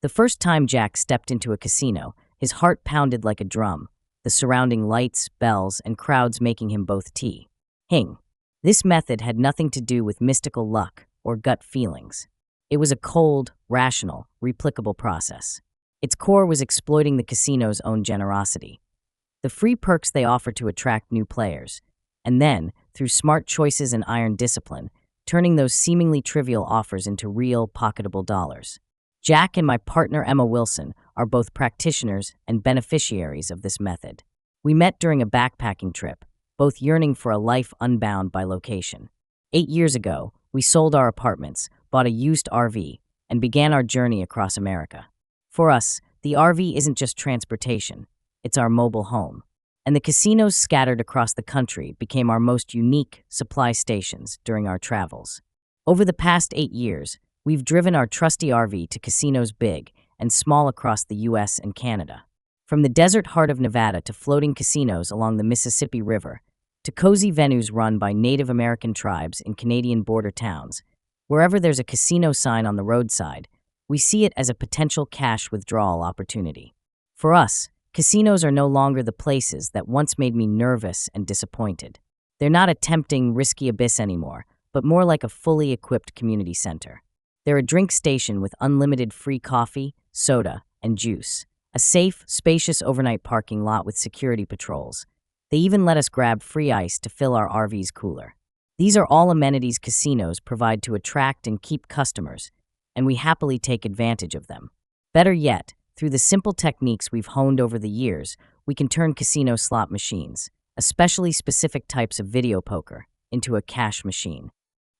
The first time Jack stepped into a casino, his heart pounded like a drum, the surrounding lights, bells, and crowds making him both hing. This method had nothing to do with mystical luck or gut feelings. It was a cold, rational, replicable process. Its core was exploiting the casino's own generosity, the free perks they offer to attract new players, and then, through smart choices and iron discipline, turning those seemingly trivial offers into real, pocketable dollars. Jack and my partner Emma Wilson are both practitioners and beneficiaries of this method. We met during a backpacking trip, both yearning for a life unbound by location. 8 years ago, we sold our apartments, bought a used RV, and began our journey across America. For us, the RV isn't just transportation, it's our mobile home. And the casinos scattered across the country became our most unique supply stations during our travels. Over the past 8 years, we've driven our trusty RV to casinos big and small across the US and Canada. From the desert heart of Nevada to floating casinos along the Mississippi River, to cozy venues run by Native American tribes in Canadian border towns, wherever there's a casino sign on the roadside, we see it as a potential cash withdrawal opportunity. For us, casinos are no longer the places that once made me nervous and disappointed. They're not a tempting, risky abyss anymore, but more like a fully equipped community center. They're a drink station with unlimited free coffee, soda, and juice, a safe, spacious overnight parking lot with security patrols. They even let us grab free ice to fill our RV's cooler. These are all amenities casinos provide to attract and keep customers, and we happily take advantage of them. Better yet, through the simple techniques we've honed over the years, we can turn casino slot machines, especially specific types of video poker, into a cash machine.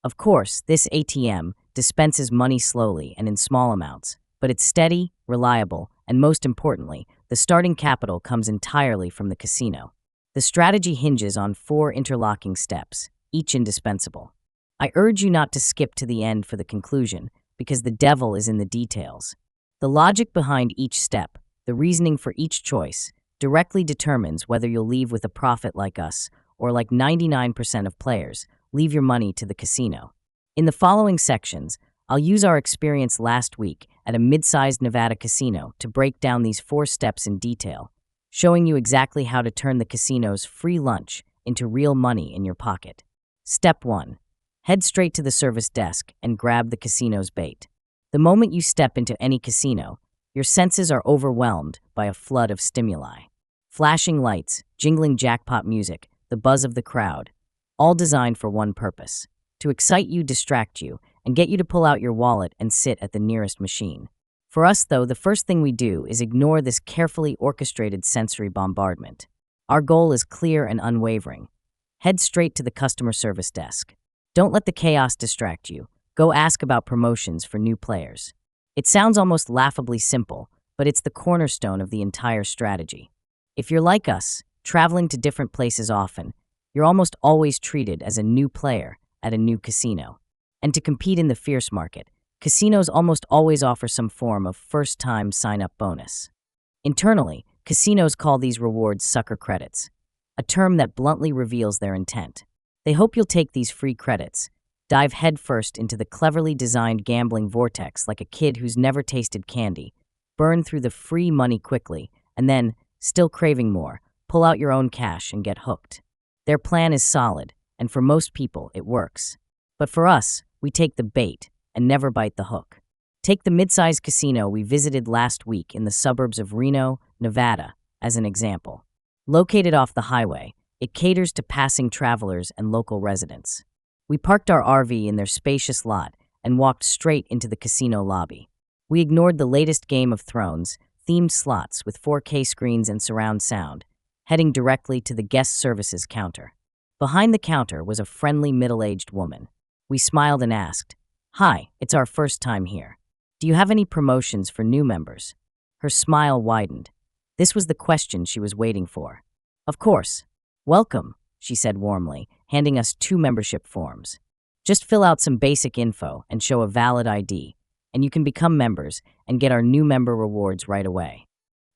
Of course, this ATM dispenses money slowly and in small amounts, but it's steady, reliable, and most importantly, the starting capital comes entirely from the casino. The strategy hinges on 4 interlocking steps, each indispensable. I urge you not to skip to the end for the conclusion, because the devil is in the details. The logic behind each step, the reasoning for each choice, directly determines whether you'll leave with a profit like us, or like 99% of players, leave your money to the casino. In the following sections, I'll use our experience last week at a mid-sized Nevada casino to break down these 4 steps in detail, showing you exactly how to turn the casino's free lunch into real money in your pocket. Step 1. Head straight to the service desk and grab the casino's bait. The moment you step into any casino, your senses are overwhelmed by a flood of stimuli. Flashing lights, jingling jackpot music, the buzz of the crowd, all designed for one purpose: to excite you, distract you, and get you to pull out your wallet and sit at the nearest machine. For us, though, the first thing we do is ignore this carefully orchestrated sensory bombardment. Our goal is clear and unwavering. Head straight to the customer service desk. Don't let the chaos distract you. Go ask about promotions for new players. It sounds almost laughably simple, but it's the cornerstone of the entire strategy. If you're like us, traveling to different places often, you're almost always treated as a new player at a new casino. And to compete in the fierce market, casinos almost always offer some form of first-time sign-up bonus. Internally, casinos call these rewards sucker credits, a term that bluntly reveals their intent. They hope you'll take these free credits, dive headfirst into the cleverly designed gambling vortex like a kid who's never tasted candy, burn through the free money quickly, and then, still craving more, pull out your own cash and get hooked. Their plan is solid, and for most people, it works. But for us, we take the bait and never bite the hook. Take the mid-sized casino we visited last week in the suburbs of Reno, Nevada, as an example. Located off the highway, it caters to passing travelers and local residents. We parked our RV in their spacious lot and walked straight into the casino lobby. We ignored the latest Game of Thrones, themed slots with 4K screens and surround sound, heading directly to the guest services counter. Behind the counter was a friendly middle-aged woman. We smiled and asked, "Hi, it's our first time here. Do you have any promotions for new members?" Her smile widened. This was the question she was waiting for. "Of course. Welcome," she said warmly, handing us 2 membership forms. "Just fill out some basic info and show a valid ID, and you can become members and get our new member rewards right away."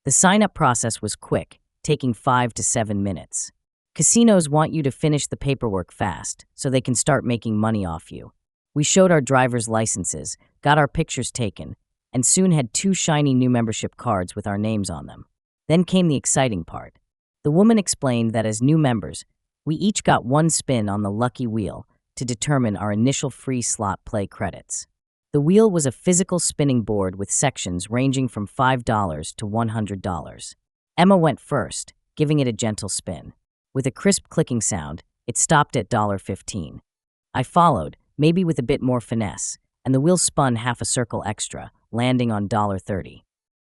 The sign-up process was quick, taking 5 to 7 minutes. Casinos want you to finish the paperwork fast so they can start making money off you. We showed our driver's licenses, got our pictures taken, and soon had 2 shiny new membership cards with our names on them. Then came the exciting part. The woman explained that as new members, we each got 1 spin on the lucky wheel to determine our initial free slot play credits. The wheel was a physical spinning board with sections ranging from $5 to $100. Emma went first, giving it a gentle spin. With a crisp clicking sound, it stopped at $15. I followed, maybe with a bit more finesse, and the wheel spun half a circle extra, landing on $30.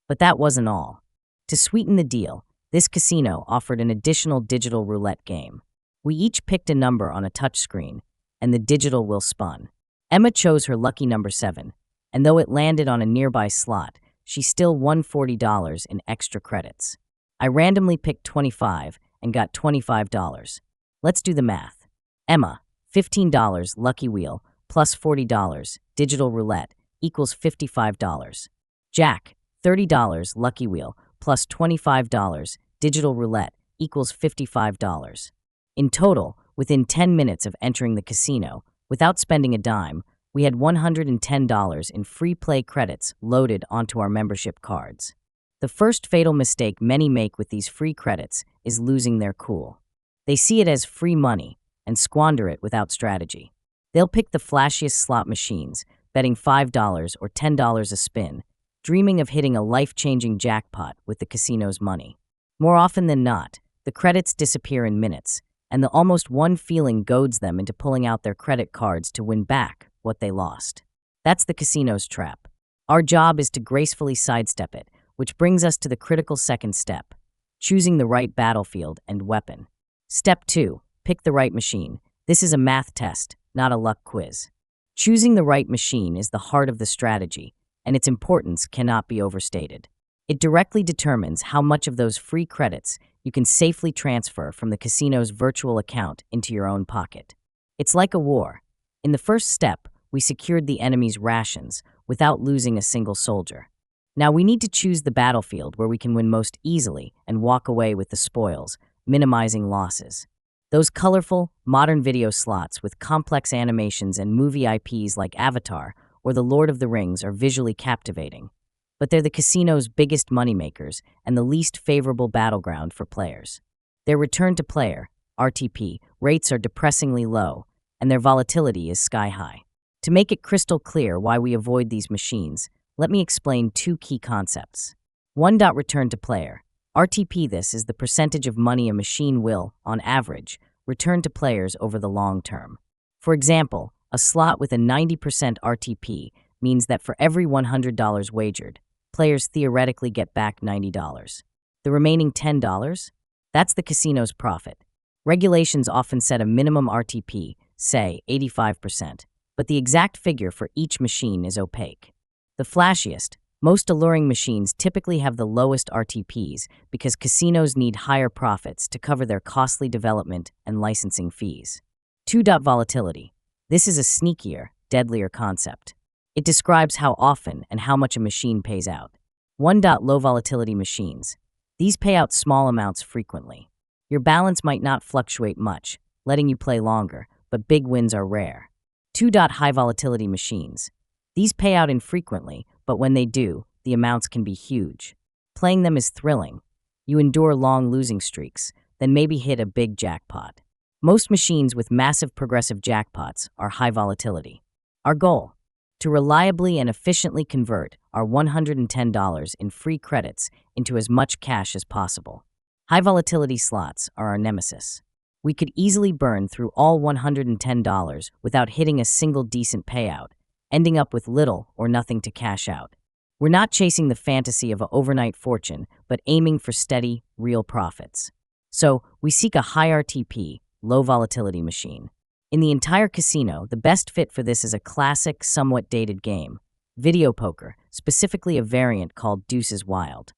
But that wasn't all. To sweeten the deal, this casino offered an additional digital roulette game. We each picked a number on a touchscreen, and the digital wheel spun. Emma chose her lucky number 7, and though it landed on a nearby slot, she still won $40 in extra credits. I randomly picked 25 and got $25. Let's do the math. Emma, $15 lucky wheel plus $40 digital roulette equals $55. Jack, $30 lucky wheel plus $25 digital roulette equals $55. In total, within 10 minutes of entering the casino, without spending a dime, we had $110 in free play credits loaded onto our membership cards. The first fatal mistake many make with these free credits is losing their cool. They see it as free money and squander it without strategy. They'll pick the flashiest slot machines, betting $5 or $10 a spin, dreaming of hitting a life-changing jackpot with the casino's money. More often than not, the credits disappear in minutes, and the almost one feeling goads them into pulling out their credit cards to win back what they lost. That's the casino's trap. Our job is to gracefully sidestep it, which brings us to the critical second step, choosing the right battlefield and weapon. Step 2, pick the right machine. This is a math test, not a luck quiz. Choosing the right machine is the heart of the strategy, and its importance cannot be overstated. It directly determines how much of those free credits you can safely transfer from the casino's virtual account into your own pocket. It's like a war. In the first step, we secured the enemy's rations without losing a single soldier. Now we need to choose the battlefield where we can win most easily and walk away with the spoils, minimizing losses. Those colorful, modern video slots with complex animations and movie IPs like Avatar or The Lord of the Rings are visually captivating, but they're the casino's biggest moneymakers and the least favorable battleground for players. Their return-to-player, RTP, rates are depressingly low, and their volatility is sky-high. To make it crystal clear why we avoid these machines, let me explain 2 key concepts. 1. Return-to-player. RTP. This is the percentage of money a machine will, on average, return to players over the long term. For example, a slot with a 90% RTP means that for every $100 wagered, players theoretically get back $90. The remaining $10? That's the casino's profit. Regulations often set a minimum RTP, say 85%, but the exact figure for each machine is opaque. The flashiest, most alluring machines typically have the lowest RTPs because casinos need higher profits to cover their costly development and licensing fees. 2. Volatility. This is a sneakier, deadlier concept. It describes how often and how much a machine pays out. 1. Low volatility machines. These pay out small amounts frequently. Your balance might not fluctuate much, letting you play longer, but big wins are rare. 2. High volatility machines. These pay out infrequently, but when they do, the amounts can be huge. Playing them is thrilling. You endure long losing streaks, then maybe hit a big jackpot. Most machines with massive progressive jackpots are high volatility. Our goal? To reliably and efficiently convert our $110 in free credits into as much cash as possible. High volatility slots are our nemesis. We could easily burn through all $110 without hitting a single decent payout, ending up with little or nothing to cash out. We're not chasing the fantasy of an overnight fortune, but aiming for steady, real profits. So, we seek a high RTP, low volatility machine. In the entire casino, the best fit for this is a classic, somewhat dated game, video poker, specifically a variant called Deuces Wild.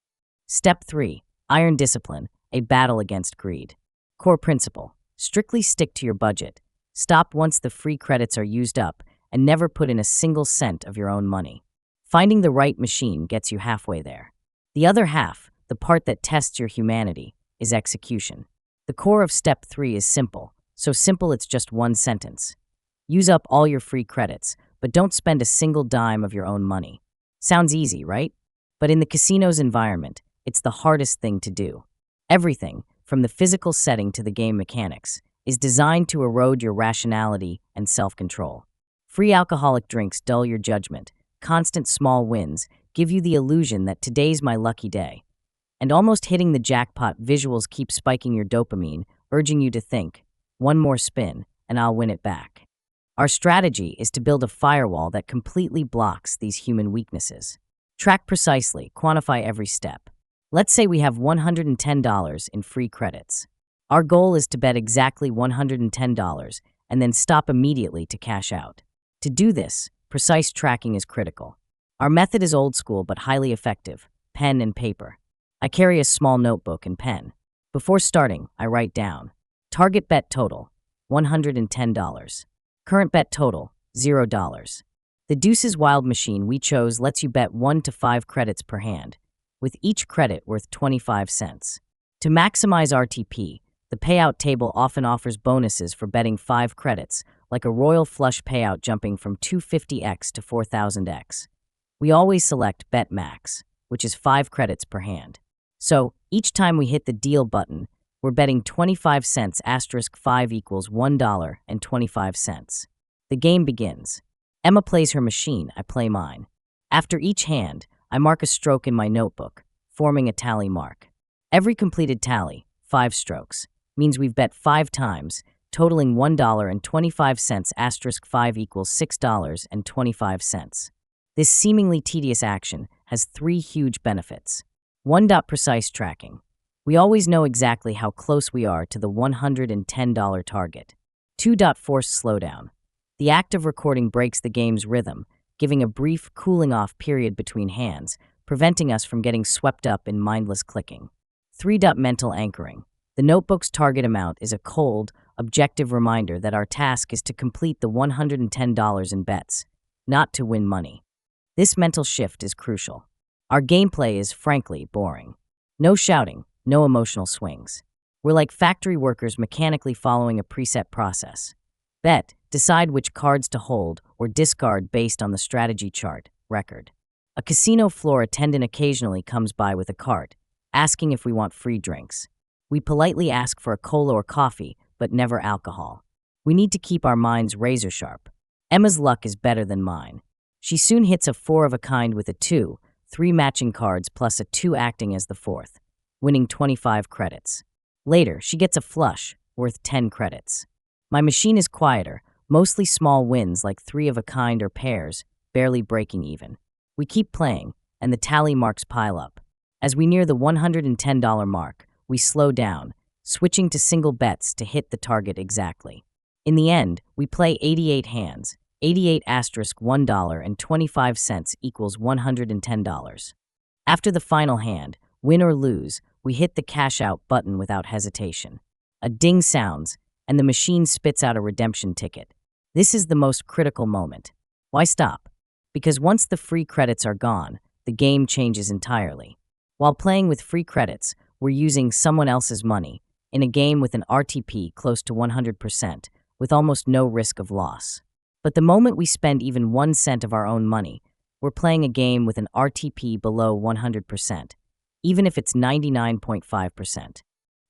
Step 3. Iron Discipline, a battle against greed. Core principle: strictly stick to your budget. Stop once the free credits are used up, and never put in a single cent of your own money. Finding the right machine gets you halfway there. The other half, the part that tests your humanity, is execution. The core of Step 3 is simple, so simple it's just one sentence. Use up all your free credits, but don't spend a single dime of your own money. Sounds easy, right? But in the casino's environment, it's the hardest thing to do. Everything, from the physical setting to the game mechanics, is designed to erode your rationality and self-control. Free alcoholic drinks dull your judgment. Constant small wins give you the illusion that today's my lucky day. And almost hitting the jackpot visuals keep spiking your dopamine, urging you to think, one more spin, and I'll win it back. Our strategy is to build a firewall that completely blocks these human weaknesses. Track precisely, quantify every step. Let's say we have $110 in free credits. Our goal is to bet exactly $110 and then stop immediately to cash out. To do this, precise tracking is critical. Our method is old school but highly effective, pen and paper. I carry a small notebook and pen. Before starting, I write down target bet total, $110. Current bet total, $0. The Deuce's Wild machine we chose lets you bet 1 to 5 credits per hand, with each credit worth 25 cents. To maximize RTP, the payout table often offers bonuses for betting 5 credits, like a royal flush payout jumping from 250x to 4000x. We always select Bet Max, which is 5 credits per hand. So, each time we hit the deal button, we're betting 25 cents asterisk 5 equals $1.25. The game begins. Emma plays her machine, I play mine. After each hand, I mark a stroke in my notebook, forming a tally mark. Every completed tally, 5 strokes, means we've bet 5 times, totaling $1.25 asterisk 5 equals $6.25. This seemingly tedious action has 3 huge benefits. 1. Precise tracking. We always know exactly how close we are to the $110 target. 2. Forced slowdown. The act of recording breaks the game's rhythm, giving a brief cooling-off period between hands, preventing us from getting swept up in mindless clicking. 3. Mental anchoring. The notebook's target amount is a cold, objective reminder that our task is to complete the $110 in bets, not to win money. This mental shift is crucial. Our gameplay is frankly boring. No shouting, no emotional swings. We're like factory workers mechanically following a preset process. Bet, decide which cards to hold or discard based on the strategy chart, record. A casino floor attendant occasionally comes by with a cart, asking if we want free drinks. We politely ask for a cola or coffee, but never alcohol. We need to keep our minds razor sharp. Emma's luck is better than mine. She soon hits a 4 of a kind with a 2, 3 matching cards plus a 2 acting as the 4th, winning 25 credits. Later, she gets a flush, worth 10 credits. My machine is quieter, mostly small wins like 3 of a kind or pairs, barely breaking even. We keep playing, and the tally marks pile up. As we near the $110 mark, we slow down, switching to single bets to hit the target exactly. In the end, we play 88 hands. 88 asterisk $1.25 equals $110. After the final hand, win or lose, we hit the cash out button without hesitation. A ding sounds, and the machine spits out a redemption ticket. This is the most critical moment. Why stop? Because once the free credits are gone, the game changes entirely. While playing with free credits, we're using someone else's money, in a game with an RTP close to 100%, with almost no risk of loss. But the moment we spend even 1 cent of our own money, we're playing a game with an RTP below 100%, even if it's 99.5%.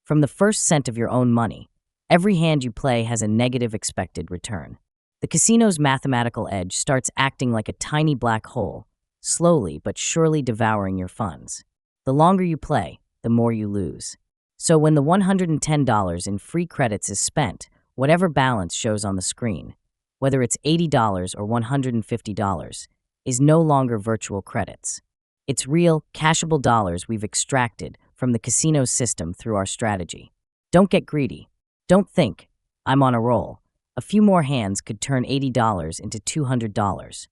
From the first cent of your own money, every hand you play has a negative expected return. The casino's mathematical edge starts acting like a tiny black hole, slowly but surely devouring your funds. The longer you play, the more you lose. So when the $110 in free credits is spent, whatever balance shows on the screen, whether it's $80 or $150, is no longer virtual credits. It's real, cashable dollars we've extracted from the casino system through our strategy. Don't get greedy. Don't think, I'm on a roll. A few more hands could turn $80 into $200.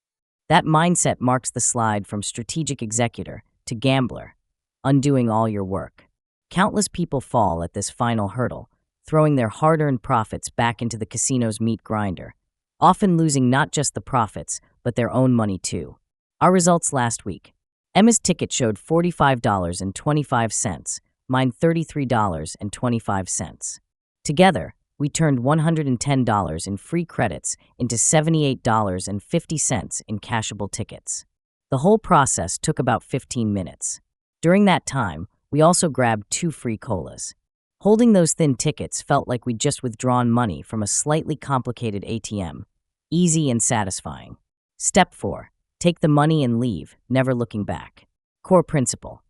That mindset marks the slide from strategic executor to gambler, undoing all your work. Countless people fall at this final hurdle, throwing their hard-earned profits back into the casino's meat grinder, often losing not just the profits, but their own money too. Our results last week. Emma's ticket showed $45.25, mine $33.25. Together, we turned $110 in free credits into $78.50 in cashable tickets. The whole process took about 15 minutes. During that time, we also grabbed 2 free colas. Holding those thin tickets felt like we'd just withdrawn money from a slightly complicated ATM. Easy and satisfying. Step 4. Take the money and leave, never looking back. Core principle.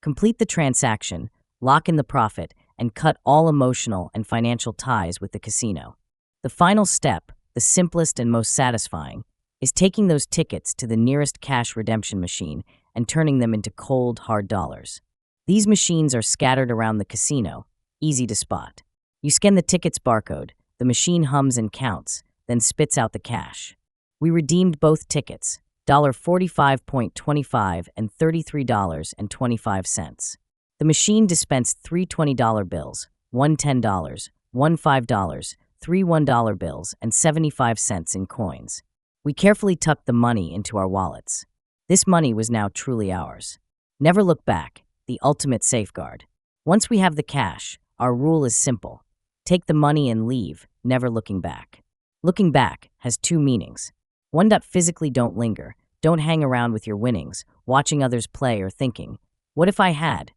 Complete the transaction, lock in the profit, and cut all emotional and financial ties with the casino. The final step, the simplest and most satisfying, is taking those tickets to the nearest cash redemption machine and turning them into cold, hard dollars. These machines are scattered around the casino, easy to spot. You scan the ticket's barcode, the machine hums and counts, then spits out the cash. We redeemed both tickets, $45.25 and $33.25. The machine dispensed 3 $20 bills, one $10, one $5, 3 $1 bills, and 75 cents in coins. We carefully tucked the money into our wallets. This money was now truly ours. Never look back, the ultimate safeguard. Once we have the cash, our rule is simple. Take the money and leave, never looking back. Looking back has 2 meanings. One, physically don't linger. Don't hang around with your winnings, watching others play or thinking, what if I had?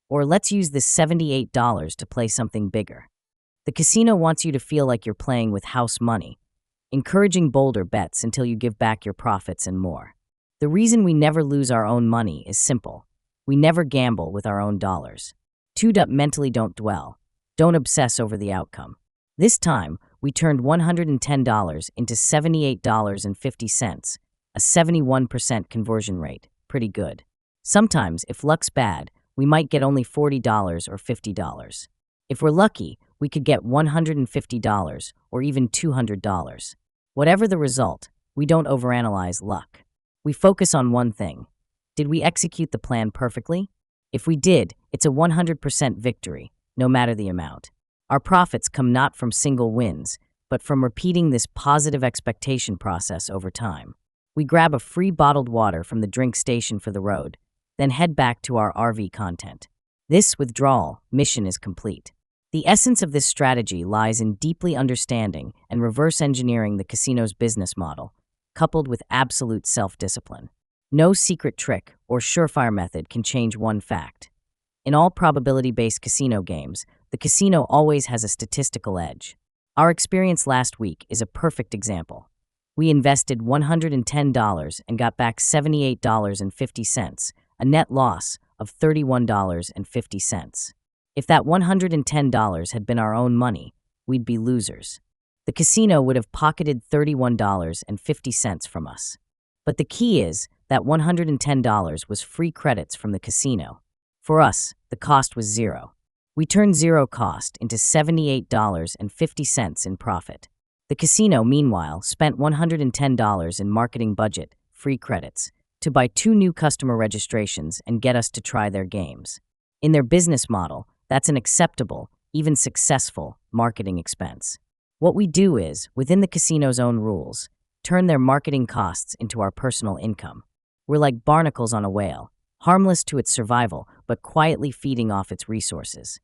Or let's use this $78 to play something bigger. The casino wants you to feel like you're playing with house money, encouraging bolder bets until you give back your profits and more. The reason we never lose our own money is simple. We never gamble with our own dollars. 2. Mentally don't dwell. Don't obsess over the outcome. This time, we turned $110 into $78.50, a 71% conversion rate. Pretty good. Sometimes, if luck's bad, we might get only $40 or $50. If we're lucky, we could get $150 or even $200. Whatever the result, we don't overanalyze luck. We focus on one thing. Did we execute the plan perfectly? If we did, it's a 100% victory, no matter the amount. Our profits come not from single wins, but from repeating this positive expectation process over time. We grab a free bottled water from the drink station for the road, then head back to our RV content. This withdrawal mission is complete. The essence of this strategy lies in deeply understanding and reverse engineering the casino's business model, coupled with absolute self-discipline. No secret trick or surefire method can change one fact. In all probability-based casino games, the casino always has a statistical edge. Our experience last week is a perfect example. We invested $110 and got back $78.50, a net loss of $31.50. If that $110 had been our own money, we'd be losers. The casino would have pocketed $31.50 from us. But the key is that $110 was free credits from the casino. For us, the cost was zero. We turned zero cost into $78.50 in profit. The casino, meanwhile, spent $110 in marketing budget, free credits, to buy 2 new customer registrations and get us to try their games. In their business model, that's an acceptable, even successful, marketing expense. What we do is, within the casino's own rules, turn their marketing costs into our personal income. We're like barnacles on a whale, harmless to its survival, but quietly feeding off its resources.